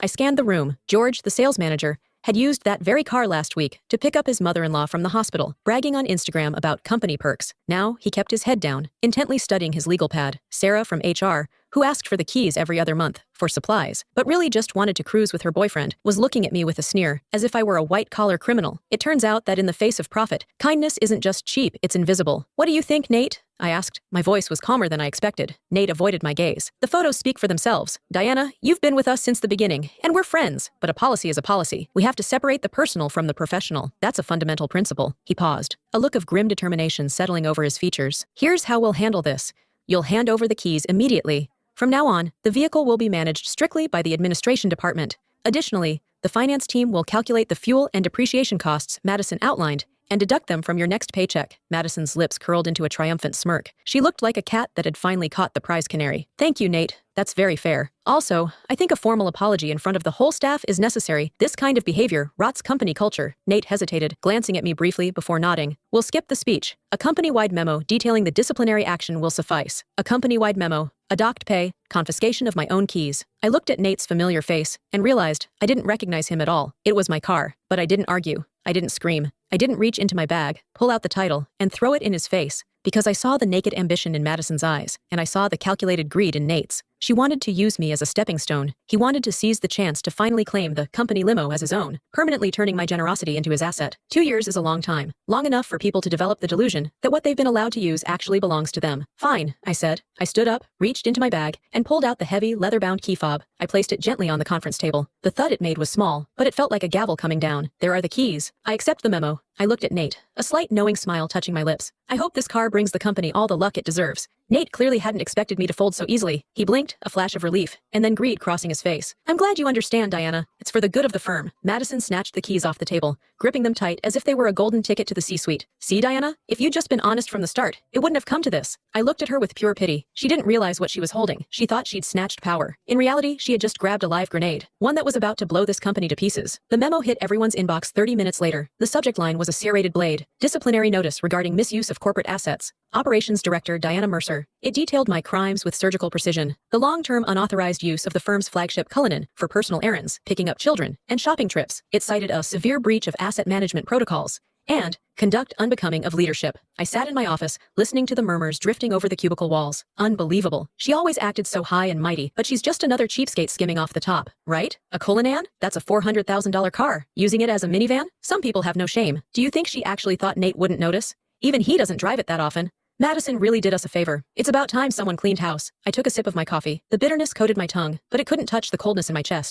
I scanned the room. George, the sales manager, had used that very car last week to pick up his mother-in-law from the hospital, bragging on Instagram about company perks. Now, he kept his head down, intently studying his legal pad. Sarah from HR, who asked for the keys every other month for supplies, but really just wanted to cruise with her boyfriend, was looking at me with a sneer, as if I were a white-collar criminal. It turns out that in the face of profit, kindness isn't just cheap, it's invisible. What do you think, Nate? I asked. My voice was calmer than I expected. Nate avoided my gaze. The photos speak for themselves. Diana, you've been with us since the beginning, and we're friends, but a policy is a policy. We have to separate the personal from the professional. That's a fundamental principle. He paused, a look of grim determination settling over his features. Here's how we'll handle this. You'll hand over the keys immediately. From now on, the vehicle will be managed strictly by the administration department. Additionally, the finance team will calculate the fuel and depreciation costs Madison outlined and deduct them from your next paycheck. Madison's lips curled into a triumphant smirk. She looked like a cat that had finally caught the prize canary. Thank you, Nate. That's very fair. Also, I think a formal apology in front of the whole staff is necessary. This kind of behavior rots company culture. Nate hesitated, glancing at me briefly before nodding. We'll skip the speech. A company-wide memo detailing the disciplinary action will suffice. A company-wide memo, a docked pay, confiscation of my own keys. I looked at Nate's familiar face and realized I didn't recognize him at all. It was my car, but I didn't argue. I didn't scream. I didn't reach into my bag, pull out the title, and throw it in his face, because I saw the naked ambition in Madison's eyes, and I saw the calculated greed in Nate's. She wanted to use me as a stepping stone. He wanted to seize the chance to finally claim the company limo as his own, permanently turning my generosity into his asset. 2 years is a long time, long enough for people to develop the delusion that what they've been allowed to use actually belongs to them. Fine, I said. I stood up, reached into my bag, and pulled out the heavy, leather-bound key fob. I placed it gently on the conference table. The thud it made was small, but it felt like a gavel coming down. There are the keys. I accept the memo. I looked at Nate, a slight knowing smile touching my lips. I hope this car brings the company all the luck it deserves. Nate clearly hadn't expected me to fold so easily. He blinked, a flash of relief, and then greed crossing his face. I'm glad you understand, Diana. It's for the good of the firm. Madison snatched the keys off the table, gripping them tight as if they were a golden ticket to the C-suite. See, Diana? If you'd just been honest from the start, it wouldn't have come to this. I looked at her with pure pity. She didn't realize what she was holding. She thought she'd snatched power. In reality, she had just grabbed a live grenade, one that was about to blow this company to pieces. The memo hit everyone's inbox 30 minutes later. The subject line was a serrated blade. Disciplinary notice regarding misuse of corporate assets. Operations Director Diana Mercer. It detailed my crimes with surgical precision. The long-term unauthorized use of the firm's flagship Cullinan for personal errands, picking up children, and shopping trips. It cited a severe breach of asset management protocols and conduct unbecoming of leadership. I sat in my office, listening to the murmurs drifting over the cubicle walls. Unbelievable. She always acted so high and mighty, but she's just another cheapskate skimming off the top, right? A Cullinan? That's a $400,000 car. Using it as a minivan? Some people have no shame. Do you think she actually thought Nate wouldn't notice? Even he doesn't drive it that often. Madison really did us a favor. It's about time someone cleaned house. I took a sip of my coffee. The bitterness coated my tongue, but it couldn't touch the coldness in my chest.